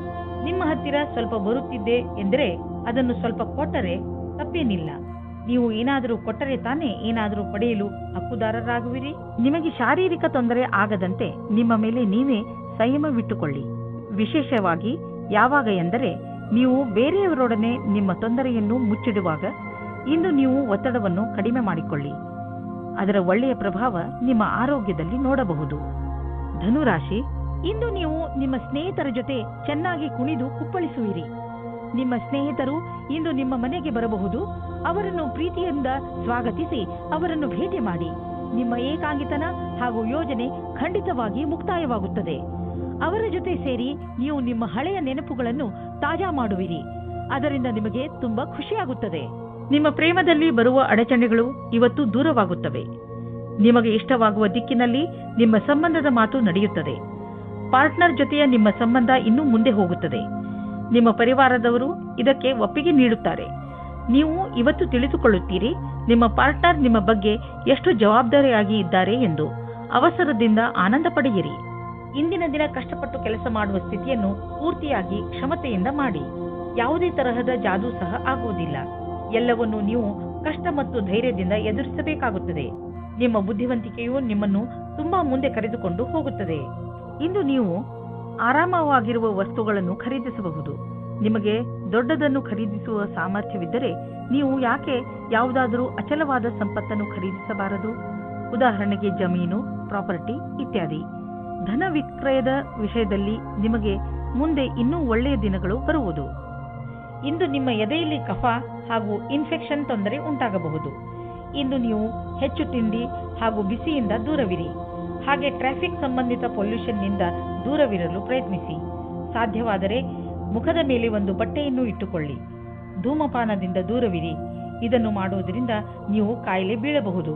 ನಿಮ್ಮ ಹತ್ತಿರ ಸ್ವಲ್ಪ ಬರುತ್ತಿದ್ದೆ ಎಂದರೆ ಅದನ್ನು ಸ್ವಲ್ಪ ಕೊಟ್ಟರೆ ತಪ್ಪೇನಿಲ್ಲ. ನೀವು ಏನಾದರೂ ಕೊಟ್ಟರೆ ತಾನೇ ಏನಾದರೂ ಪಡೆಯಲು ಹಕ್ಕುದಾರರಾಗುವಿರಿ. ನಿಮಗೆ ಶಾರೀರಿಕ ತೊಂದರೆ ಆಗದಂತೆ ನಿಮ್ಮ ಮೇಲೆ ನೀವೇ ಸಂಯಮವಿಟ್ಟುಕೊಳ್ಳಿ. ವಿಶೇಷವಾಗಿ ಯಾವಾಗ ಎಂದರೆ ನೀವು ಬೇರೆಯವರೊಡನೆ ನಿಮ್ಮ ತೊಂದರೆಯನ್ನು ಮುಚ್ಚಿಡುವಾಗ. ಇಂದು ನೀವು ಒತ್ತಡವನ್ನು ಕಡಿಮೆ ಮಾಡಿಕೊಳ್ಳಿ. ಅದರ ಒಳ್ಳೆಯ ಪ್ರಭಾವ ನಿಮ್ಮ ಆರೋಗ್ಯದಲ್ಲಿ ನೋಡಬಹುದು. ಧನುರಾಶಿ, ಇಂದು ನೀವು ನಿಮ್ಮ ಸ್ನೇಹಿತರ ಜೊತೆ ಚೆನ್ನಾಗಿ ಕುಣಿದು ಕುಪ್ಪಳಿಸುವಿರಿ. ನಿಮ್ಮ ಸ್ನೇಹಿತರು ಇಂದು ನಿಮ್ಮ ಮನೆಗೆ ಬರಬಹುದು. ಅವರನ್ನು ಪ್ರೀತಿಯಿಂದ ಸ್ವಾಗತಿಸಿ ಅವರನ್ನು ಭೇಟಿ ಮಾಡಿ. ನಿಮ್ಮ ಏಕಾಂಗಿತನ ಹಾಗೂ ಯೋಜನೆ ಖಂಡಿತವಾಗಿ ಮುಕ್ತಾಯವಾಗುತ್ತದೆ. ಅವರ ಜೊತೆ ಸೇರಿ ನೀವು ನಿಮ್ಮ ಹಳೆಯ ನೆನಪುಗಳನ್ನು ತಾಜಾ ಮಾಡುವಿರಿ. ಅದರಿಂದ ನಿಮಗೆ ತುಂಬಾ ಖುಷಿಯಾಗುತ್ತದೆ. ನಿಮ್ಮ ಪ್ರೇಮದಲ್ಲಿ ಬರುವ ಅಡಚಣೆಗಳು ಇವತ್ತು ದೂರವಾಗುತ್ತವೆ. ನಿಮಗೆ ಇಷ್ಟವಾಗುವ ದಿಕ್ಕಿನಲ್ಲಿ ನಿಮ್ಮ ಸಂಬಂಧದ ಮಾತು ನಡೆಯುತ್ತದೆ. ಪಾರ್ಟ್ನರ್ ಜೊತೆಯ ನಿಮ್ಮ ಸಂಬಂಧ ಇನ್ನೂ ಮುಂದೆ ಹೋಗುತ್ತದೆ. ನಿಮ್ಮ ಪರಿವಾರದವರು ಇದಕ್ಕೆ ಒಪ್ಪಿಗೆ ನೀಡುತ್ತಾರೆ. ನೀವು ಇವತ್ತು ತಿಳಿದುಕೊಳ್ಳುತ್ತೀರಿ ನಿಮ್ಮ ಪಾರ್ಟ್ನರ್ ನಿಮ್ಮ ಬಗ್ಗೆ ಎಷ್ಟು ಜವಾಬ್ದಾರಿಯಾಗಿ ಇದ್ದಾರೆ ಎಂದು. ಅವಸರದಿಂದ ಆನಂದ ಪಡೆಯಿರಿ. ಇಂದಿನ ದಿನ ಕಷ್ಟಪಟ್ಟು ಕೆಲಸ ಮಾಡುವ ಸ್ಥಿತಿಯನ್ನು ಪೂರ್ತಿಯಾಗಿ ಕ್ಷಮತೆಯಿಂದ ಮಾಡಿ. ಯಾವುದೇ ತರಹದ ಜಾದೂ ಸಹ ಆಗುವುದಿಲ್ಲ. ಎಲ್ಲವನ್ನೂ ನೀವು ಕಷ್ಟ ಮತ್ತು ಧೈರ್ಯದಿಂದ ಎದುರಿಸಬೇಕಾಗುತ್ತದೆ. ನಿಮ್ಮ ಬುದ್ಧಿವಂತಿಕೆಯು ನಿಮ್ಮನ್ನು ತುಂಬಾ ಮುಂದೆ ಕರೆದುಕೊಂಡು ಹೋಗುತ್ತದೆ. ಇಂದು ನೀವು ಆರಾಮವಾಗಿರುವ ವಸ್ತುಗಳನ್ನು ಖರೀದಿಸಬಹುದು. ನಿಮಗೆ ದೊಡ್ಡದನ್ನು ಖರೀದಿಸುವ ಸಾಮರ್ಥ್ಯವಿದ್ದರೆ ನೀವು ಯಾಕೆ ಯಾವುದಾದರೂ ಅಚಲವಾದ ಸಂಪತ್ತನ್ನು ಖರೀದಿಸಬಾರದು? ಉದಾಹರಣೆಗೆ ಜಮೀನು, ಪ್ರಾಪರ್ಟಿ ಇತ್ಯಾದಿ. ಧನ ವಿಕ್ರಯದ ವಿಷಯದಲ್ಲಿ ನಿಮಗೆ ಮುಂದೆ ಇನ್ನೂ ಒಳ್ಳೆಯ ದಿನಗಳು ಬರುವುದು. ಇಂದು ನಿಮ್ಮ ಎದೆಯಲ್ಲಿ ಕಫ ಹಾಗೂ ಇನ್ಫೆಕ್ಷನ್ ತೊಂದರೆ ಉಂಟಾಗಬಹುದು. ಇಂದು ನೀವು ಹೆಚ್ಚು ತಿಂಡಿ ಹಾಗೂ ಬಿಸಿಯಿಂದ ದೂರವಿರಿ. ಹಾಗೆ ಟ್ರಾಫಿಕ್ ಸಂಬಂಧಿತ ಪೊಲ್ಯೂಷನ್ನಿಂದ ದೂರವಿರಲು ಪ್ರಯತ್ನಿಸಿ. ಸಾಧ್ಯವಾದರೆ ಮುಖದ ಮೇಲೆ ಒಂದು ಬಟ್ಟೆಯನ್ನು ಇಟ್ಟುಕೊಳ್ಳಿ. ಧೂಮಪಾನದಿಂದ ದೂರವಿರಿ. ಇದನ್ನು ಮಾಡುವುದರಿಂದ ನೀವು ಕಾಯಿಲೆ ಬೀಳಬಹುದು.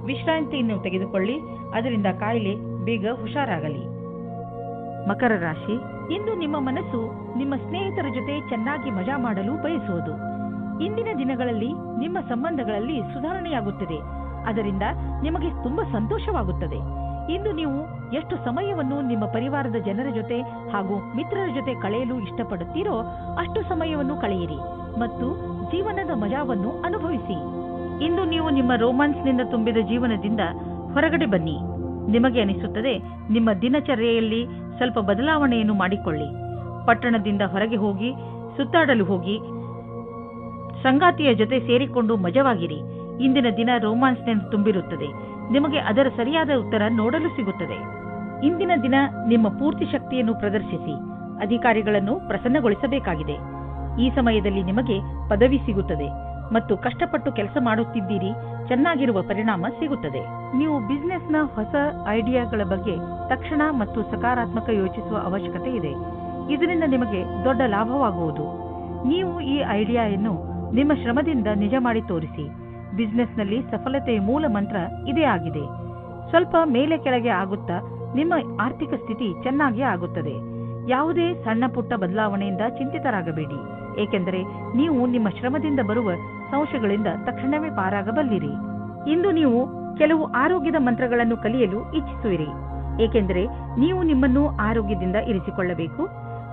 ವಿಶ್ರಾಂತಿಯನ್ನು ತೆಗೆದುಕೊಳ್ಳಿ. ಅದರಿಂದ ಕಾಯಿಲೆ ಬೇಗ ಹುಷಾರಾಗಲಿ. ಮಕರ ರಾಶಿ, ಇಂದು ನಿಮ್ಮ ಮನಸ್ಸು ನಿಮ್ಮ ಸ್ನೇಹಿತರ ಜೊತೆ ಚೆನ್ನಾಗಿ ಮಜಾ ಮಾಡಲು ಬಯಸುವುದು. ಇಂದಿನ ದಿನಗಳಲ್ಲಿ ನಿಮ್ಮ ಸಂಬಂಧಗಳಲ್ಲಿ ಸುಧಾರಣೆಯಾಗುತ್ತದೆ. ಅದರಿಂದ ನಿಮಗೆ ತುಂಬಾ ಸಂತೋಷವಾಗುತ್ತದೆ. ಇಂದು ನೀವು ಎಷ್ಟು ಸಮಯವನ್ನು ನಿಮ್ಮ ಪರಿವಾರದ ಜನರ ಜೊತೆ ಹಾಗೂ ಮಿತ್ರರ ಜೊತೆ ಕಳೆಯಲು ಇಷ್ಟಪಡುತ್ತೀರೋ ಅಷ್ಟು ಸಮಯವನ್ನು ಕಳೆಯಿರಿ ಮತ್ತು ಜೀವನದ ಮಜಾವನ್ನು ಅನುಭವಿಸಿ. ಇಂದು ನೀವು ನಿಮ್ಮ ರೋಮಾನ್ಸ್ನಿಂದ ತುಂಬಿದ ಜೀವನದಿಂದ ಹೊರಗಡೆ ಬನ್ನಿ. ನಿಮಗೆ ಅನಿಸುತ್ತದೆ ನಿಮ್ಮ ದಿನಚರ್ಯೆಯಲ್ಲಿ ಸ್ವಲ್ಪ ಬದಲಾವಣೆಯನ್ನು ಮಾಡಿಕೊಳ್ಳಿ. ಪಟ್ಟಣದಿಂದ ಹೊರಗೆ ಹೋಗಿ ಸುತ್ತಾಡಲು ಹೋಗಿ ಸಂಗಾತಿಯ ಜೊತೆ ಸೇರಿಕೊಂಡು ಮಜವಾಗಿರಿ. ಇಂದಿನ ದಿನ ರೋಮಾನ್ಸ್ನಿಂದ ತುಂಬಿರುತ್ತದೆ. ನಿಮಗೆ ಅದರ ಸರಿಯಾದ ಉತ್ತರ ನೋಡಲು ಸಿಗುತ್ತದೆ. ಇಂದಿನ ದಿನ ನಿಮ್ಮ ಪೂರ್ತಿ ಶಕ್ತಿಯನ್ನು ಪ್ರದರ್ಶಿಸಿ ಅಧಿಕಾರಿಗಳನ್ನು ಪ್ರಸನ್ನಗೊಳಿಸಬೇಕಾಗಿದೆ. ಈ ಸಮಯದಲ್ಲಿ ನಿಮಗೆ ಪದವಿ ಸಿಗುತ್ತದೆ ಮತ್ತು ಕಷ್ಟಪಟ್ಟು ಕೆಲಸ ಮಾಡುತ್ತಿದ್ದೀರಿ, ಚೆನ್ನಾಗಿರುವ ಪರಿಣಾಮ ಸಿಗುತ್ತದೆ. ನೀವು ಬಿಸಿನೆಸ್ನ ಹೊಸ ಐಡಿಯಾಗಳ ಬಗ್ಗೆ ತಕ್ಷಣ ಮತ್ತು ಸಕಾರಾತ್ಮಕ ಯೋಚಿಸುವ ಅವಶ್ಯಕತೆ ಇದೆ. ಇದರಿಂದ ನಿಮಗೆ ದೊಡ್ಡ ಲಾಭವಾಗುವುದು. ನೀವು ಈ ಐಡಿಯಾವನ್ನು ನಿಮ್ಮ ಶ್ರಮದಿಂದ ನಿಜ ಮಾಡಿ ತೋರಿಸಿ. ಬಿಸಿನೆಸ್ನಲ್ಲಿ ಸಫಲತೆಯ ಮೂಲ ಮಂತ್ರ ಇದೇ ಆಗಿದೆ. ಸ್ವಲ್ಪ ಮೇಲೆ ಕೆಳಗೆ ಆಗುತ್ತಾ ನಿಮ್ಮ ಆರ್ಥಿಕ ಸ್ಥಿತಿ ಚೆನ್ನಾಗಿ ಆಗುತ್ತದೆ. ಯಾವುದೇ ಸಣ್ಣ ಪುಟ್ಟ ಬದಲಾವಣೆಯಿಂದ ಚಿಂತಿತರಾಗಬೇಡಿ, ಏಕೆಂದರೆ ನೀವು ನಿಮ್ಮ ಶ್ರಮದಿಂದ ಬರುವ ಸಂಶಯಗಳಿಂದ ತಕ್ಷಣವೇ ಪಾರಾಗಬಲ್ಲಿರಿ. ಇಂದು ನೀವು ಕೆಲವು ಆರೋಗ್ಯದ ಮಂತ್ರಗಳನ್ನು ಕಲಿಯಲು ಇಚ್ಛಿಸುವಿರಿ, ಏಕೆಂದರೆ ನೀವು ನಿಮ್ಮನ್ನು ಆರೋಗ್ಯದಿಂದ ಇರಿಸಿಕೊಳ್ಳಬೇಕು.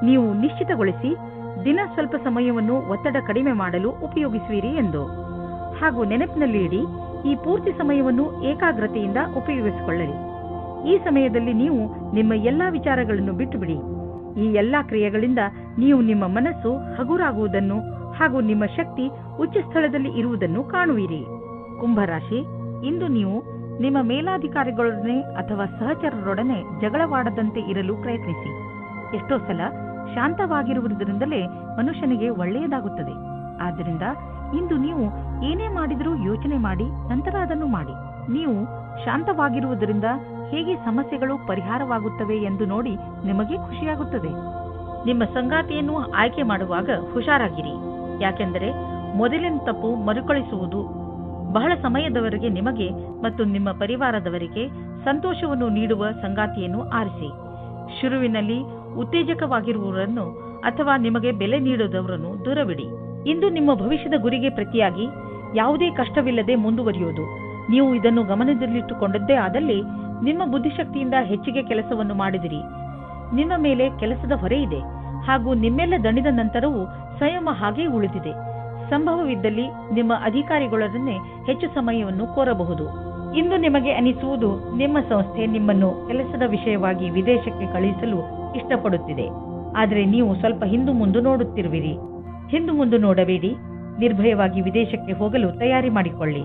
ನೀವು ನಿಶ್ಚಿತಗೊಳಿಸಿ ದಿನ ಸ್ವಲ್ಪ ಸಮಯವನ್ನು ಒತ್ತಡ ಕಡಿಮೆ ಮಾಡಲು ಉಪಯೋಗಿಸುವಿರಿ ಎಂದು. ಹಾಗೂ ನೆನಪಿನಲ್ಲಿ ಇಡಿ, ಈ ಪೂರ್ತಿ ಸಮಯವನ್ನು ಏಕಾಗ್ರತೆಯಿಂದ ಉಪಯೋಗಿಸಿಕೊಳ್ಳಲಿ. ಈ ಸಮಯದಲ್ಲಿ ನೀವು ನಿಮ್ಮ ಎಲ್ಲಾ ವಿಚಾರಗಳನ್ನು ಬಿಟ್ಟುಬಿಡಿ. ಈ ಎಲ್ಲಾ ಕ್ರಿಯೆಗಳಿಂದ ನೀವು ನಿಮ್ಮ ಮನಸ್ಸು ಹಗುರಾಗುವುದನ್ನು ಹಾಗೂ ನಿಮ್ಮ ಶಕ್ತಿ ಉಚ್ಚ ಸ್ಥಳದಲ್ಲಿ ಇರುವುದನ್ನು ಕಾಣುವಿರಿ. ಕುಂಭರಾಶಿ, ಇಂದು ನೀವು ನಿಮ್ಮ ಮೇಲಾಧಿಕಾರಿಗಳೊಡನೆ ಅಥವಾ ಸಹಚರರೊಡನೆ ಜಗಳವಾಡದಂತೆ ಇರಲು ಪ್ರಯತ್ನಿಸಿ. ಎಷ್ಟೋ ಸಲ ಶಾಂತವಾಗಿರುವುದರಿಂದಲೇ ಮನುಷ್ಯನಿಗೆ ಒಳ್ಳೆಯದಾಗುತ್ತದೆ. ಆದ್ದರಿಂದ ಇಂದು ನೀವು ಏನೇ ಮಾಡಿದರೂ ಯೋಚನೆ ಮಾಡಿ ನಂತರ ಅದನ್ನು ಮಾಡಿ. ನೀವು ಶಾಂತವಾಗಿರುವುದರಿಂದ ಹೇಗೆ ಸಮಸ್ಯೆಗಳು ಪರಿಹಾರವಾಗುತ್ತವೆ ಎಂದು ನೋಡಿ ನಿಮಗೆ ಖುಷಿಯಾಗುತ್ತದೆ. ನಿಮ್ಮ ಸಂಗಾತಿಯನ್ನು ಆಯ್ಕೆ ಮಾಡುವಾಗ ಹುಷಾರಾಗಿರಿ, ಯಾಕೆಂದರೆ ಮೊದಲಿನ ತಪ್ಪು ಮರುಕಳಿಸುವುದು. ಬಹಳ ಸಮಯದವರೆಗೆ ನಿಮಗೆ ಮತ್ತು ನಿಮ್ಮ ಪರಿವಾರದವರಿಗೆ ಸಂತೋಷವನ್ನು ನೀಡುವ ಸಂಗಾತಿಯನ್ನು ಆರಿಸಿ. ಶುರುವಿನಲ್ಲಿ ಉತ್ತೇಜಕವಾಗಿರುವವರನ್ನು ಅಥವಾ ನಿಮಗೆ ಬೆಲೆ ನೀಡದವರನ್ನು ದೂರವಿಡಿ. ಇಂದು ನಿಮ್ಮ ಭವಿಷ್ಯದ ಗುರಿಗೆ ಪ್ರತಿಯಾಗಿ ಯಾವುದೇ ಕಷ್ಟವಿಲ್ಲದೆ ಮುಂದುವರಿಯುವುದು. ನೀವು ಇದನ್ನು ಗಮನದಲ್ಲಿಟ್ಟುಕೊಂಡದ್ದೇ ಆದಲ್ಲಿ ನಿಮ್ಮ ಬುದ್ಧಿಶಕ್ತಿಯಿಂದ ಹೆಚ್ಚಿಗೆ ಕೆಲಸವನ್ನು ಮಾಡಿದಿರಿ. ನಿಮ್ಮ ಮೇಲೆ ಕೆಲಸದ ಹೊರೆ ಇದೆ ಹಾಗೂ ನಿಮ್ಮೆಲ್ಲ ದಣಿದ ನಂತರವೂ ಸಂಯಮ ಹಾಗೇ ಉಳಿದಿದೆ. ಸಂಭವವಿದ್ದಲ್ಲಿ ನಿಮ್ಮ ಅಧಿಕಾರಿಗಳೊಡನೆ ಹೆಚ್ಚು ಸಮಯವನ್ನು ಕೋರಬಹುದು. ಇಂದು ನಿಮಗೆ ಅನಿಸುವುದು ನಿಮ್ಮ ಸಂಸ್ಥೆ ನಿಮ್ಮನ್ನು ಕೆಲಸದ ವಿಷಯವಾಗಿ ವಿದೇಶಕ್ಕೆ ಕಳುಹಿಸಲು ಇಷ್ಟಪಡುತ್ತಿದೆ. ಆದರೆ ನೀವು ಸ್ವಲ್ಪ ಹಿಂದು ಮುಂದು ನೋಡುತ್ತಿರುವಿರಿ. ಹಿಂದು ಮುಂದು ನೋಡಬೇಡಿ, ನಿರ್ಭಯವಾಗಿ ವಿದೇಶಕ್ಕೆ ಹೋಗಲು ತಯಾರಿ ಮಾಡಿಕೊಳ್ಳಿ.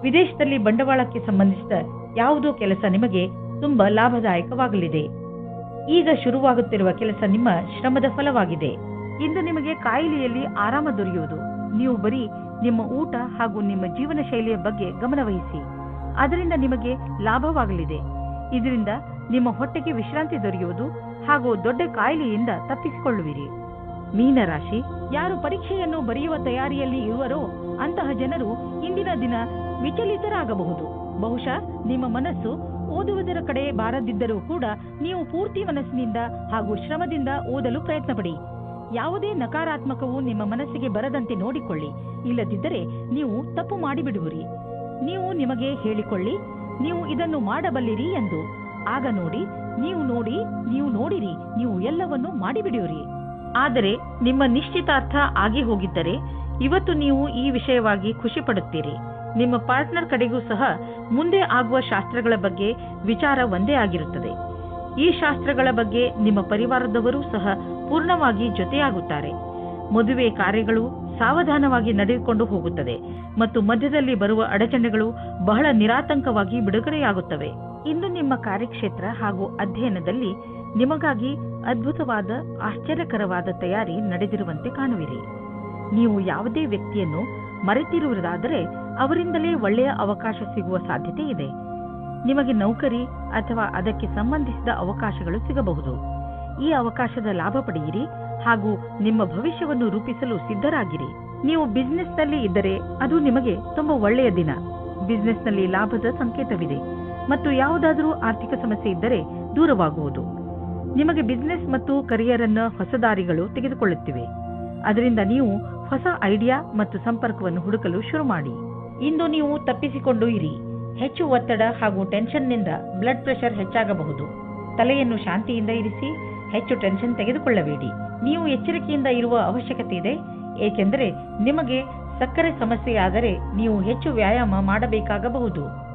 ವಿದೇಶದಲ್ಲಿ ಬಂಡವಾಳಕ್ಕೆ ಸಂಬಂಧಿಸಿದ ಯಾವುದೋ ಕೆಲಸ ನಿಮಗೆ ತುಂಬಾ ಲಾಭದಾಯಕವಾಗಲಿದೆ. ಈಗ ಶುರುವಾಗುತ್ತಿರುವ ಕೆಲಸ ನಿಮ್ಮ ಶ್ರಮದ ಫಲವಾಗಿದೆ. ಇಂದು ನಿಮಗೆ ಕಾಯಿಲೆಯಲ್ಲಿ ಆರಾಮ ದೊರೆಯುವುದು. ನೀವು ಬರೀ ನಿಮ್ಮ ಊಟ ಹಾಗೂ ನಿಮ್ಮ ಜೀವನ ಶೈಲಿಯ ಬಗ್ಗೆ ಗಮನವಹಿಸಿ, ಅದರಿಂದ ನಿಮಗೆ ಲಾಭವಾಗಲಿದೆ. ಇದರಿಂದ ನಿಮ್ಮ ಹೊಟ್ಟೆಗೆ ವಿಶ್ರಾಂತಿ ದೊರೆಯುವುದು ಹಾಗೂ ದೊಡ್ಡ ಕಾಯಿಲೆಯಿಂದ ತಪ್ಪಿಸಿಕೊಳ್ಳುವಿರಿ. ಮೀನರಾಶಿ, ಯಾರು ಪರೀಕ್ಷೆಯನ್ನು ಬರೆಯುವ ತಯಾರಿಯಲ್ಲಿ ಇರುವರೋ ಅಂತಹ ಜನರು ಇಂದಿನ ದಿನ ವಿಚಲಿತರಾಗಬಹುದು. ಬಹುಶಃ ನಿಮ್ಮ ಮನಸ್ಸು ಓದುವುದರ ಕಡೆ ಬಾರದಿದ್ದರೂ ಕೂಡ ನೀವು ಪೂರ್ತಿ ಮನಸ್ಸಿನಿಂದ ಹಾಗೂ ಶ್ರಮದಿಂದ ಓದಲು ಪ್ರಯತ್ನ ಪಡಿ. ಯಾವುದೇ ನಕಾರಾತ್ಮಕವು ನಿಮ್ಮ ಮನಸ್ಸಿಗೆ ಬರದಂತೆ ನೋಡಿಕೊಳ್ಳಿ, ಇಲ್ಲದಿದ್ದರೆ ನೀವು ತಪ್ಪು ಮಾಡಿಬಿಡುವಿರಿ. ನೀವು ನಿಮಗೆ ಹೇಳಿಕೊಳ್ಳಿ, ನೀವು ಇದನ್ನು ಮಾಡಬಲ್ಲಿರಿ ಎಂದು. ಆಗ ನೋಡಿ, ನೀವು ನೋಡಿರಿ, ನೀವು ಎಲ್ಲವನ್ನೂ ಮಾಡಿಬಿಡುವಿರಿ. ಆದರೆ ನಿಮ್ಮ ನಿಶ್ಚಿತಾರ್ಥ ಆಗಿ ಹೋಗಿದ್ದರೆ ಇವತ್ತು ನೀವು ಈ ವಿಷಯವಾಗಿ ಖುಷಿ ಪಡುತ್ತೀರಿ. ನಿಮ್ಮ ಪಾರ್ಟ್ನರ್ ಕಡೆಗೂ ಸಹ ಮುಂದೆ ಆಗುವ ಶಾಸ್ತ್ರಗಳ ಬಗ್ಗೆ ವಿಚಾರ ಒಂದೇ ಆಗಿರುತ್ತದೆ. ಈ ಶಾಸ್ತ್ರಗಳ ಬಗ್ಗೆ ನಿಮ್ಮ ಪರಿವಾರದವರೂ ಸಹ ಪೂರ್ಣವಾಗಿ ಜೊತೆಯಾಗುತ್ತಾರೆ. ಮದುವೆ ಕಾರ್ಯಗಳು ಸಾವಧಾನವಾಗಿ ನಡೆದುಕೊಂಡು ಹೋಗುತ್ತದೆ ಮತ್ತು ಮಧ್ಯದಲ್ಲಿ ಬರುವ ಅಡಚಣೆಗಳು ಬಹಳ ನಿರಾತಂಕವಾಗಿ ಬಿಡುಗಡೆಯಾಗುತ್ತವೆ. ಇಂದು ನಿಮ್ಮ ಕಾರ್ಯಕ್ಷೇತ್ರ ಹಾಗೂ ಅಧ್ಯಯನದಲ್ಲಿ ನಿಮಗಾಗಿ ಅದ್ಭುತವಾದ ಆಶ್ಚರ್ಯಕರವಾದ ತಯಾರಿ ನಡೆದಿರುವಂತೆ ಕಾಣುವಿರಿ. ನೀವು ಯಾವುದೇ ವ್ಯಕ್ತಿಯನ್ನು ಮರೆತಿರುವುದಾದರೆ ಅವರಿಂದಲೇ ಒಳ್ಳೆಯ ಅವಕಾಶ ಸಿಗುವ ಸಾಧ್ಯತೆ ಇದೆ. ನಿಮಗೆ ನೌಕರಿ ಅಥವಾ ಅದಕ್ಕೆ ಸಂಬಂಧಿಸಿದ ಅವಕಾಶಗಳು ಸಿಗಬಹುದು. ಈ ಅವಕಾಶದ ಲಾಭ ಪಡೆಯಿರಿ ಹಾಗೂ ನಿಮ್ಮ ಭವಿಷ್ಯವನ್ನು ರೂಪಿಸಲು ಸಿದ್ಧರಾಗಿರಿ. ನೀವು ಬಿಸಿನೆಸ್ನಲ್ಲಿ ಇದ್ದರೆ ಅದು ನಿಮಗೆ ತುಂಬಾ ಒಳ್ಳೆಯ ದಿನ. ಬಿಸಿನೆಸ್ನಲ್ಲಿ ಲಾಭದ ಸಂಕೇತವಿದೆ ಮತ್ತು ಯಾವುದಾದರೂ ಆರ್ಥಿಕ ಸಮಸ್ಯೆ ಇದ್ದರೆ ದೂರವಾಗುವುದು. ನಿಮಗೆ ಬಿಸಿನೆಸ್ ಮತ್ತು ಕರಿಯರ್ ಅನ್ನು ಹೊಸ ದಾರಿಗಳು ತೆಗೆದುಕೊಳ್ಳುತ್ತಿವೆ. ಅದರಿಂದ ನೀವು ಹೊಸ ಐಡಿಯಾ ಮತ್ತು ಸಂಪರ್ಕವನ್ನು ಹುಡುಕಲು ಶುರು ಮಾಡಿ. ಇಂದು ನೀವು ತಪ್ಪಿಸಿಕೊಂಡು ಇರಿ. ಹೆಚ್ಚು ಒತ್ತಡ ಹಾಗೂ ಟೆನ್ಷನ್ನಿಂದ ಬ್ಲಡ್ ಪ್ರೆಷರ್ ಹೆಚ್ಚಾಗಬಹುದು. ತಲೆಯನ್ನು ಶಾಂತಿಯಿಂದ ಇರಿಸಿ, ಹೆಚ್ಚು ಟೆನ್ಷನ್ ತೆಗೆದುಕೊಳ್ಳಬೇಡಿ. ನೀವು ಎಚ್ಚರಿಕೆಯಿಂದ ಇರುವ ಅವಶ್ಯಕತೆ ಇದೆ, ಏಕೆಂದರೆ ನಿಮಗೆ ಸಕ್ಕರೆ ಸಮಸ್ಯೆಯಾದರೆ ನೀವು ಹೆಚ್ಚು ವ್ಯಾಯಾಮ ಮಾಡಬೇಕಾಗಬಹುದು.